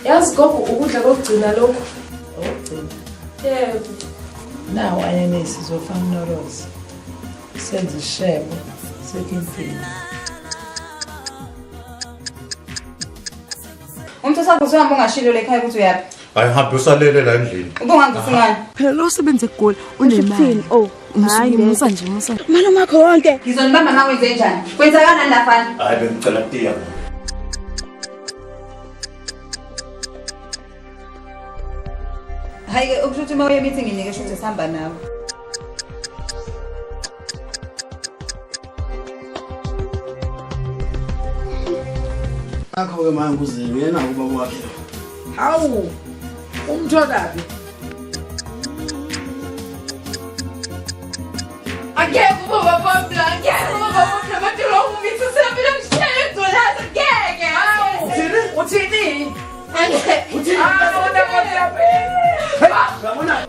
Yazi gogo ukudla kokugcina lokho. Ogcina. Yebo. Nawo ayenesi zofana uNorozi. Senze ishebo sekimpini. Umuntu osakuzwa ungashilo lekhaya ukuthi uyapi. Hayi hambe usalele la endlini. Ubungangisi ngani? Phela lo sebenze egoli unemali. Oh, hayi Musa nje musa. Mana makho wonke. Ngizonibamba mawenze njani? Kwenzakala ndafana. Hayi bengicela tiya. Hayi ke ukushuthi uma uye meeting ngeke shuthi sihamba nawe. Akho ke manje kuzini yena ubaba wakhe. Hawu. Umtholaphi? Angeke ubaba bamla, angeke ubaba bamla bathi lo ngumisi sembile mshaya edolaza ngeke. Uthini? Angeke. Uthini? Ah, wona kodwa. Ngabona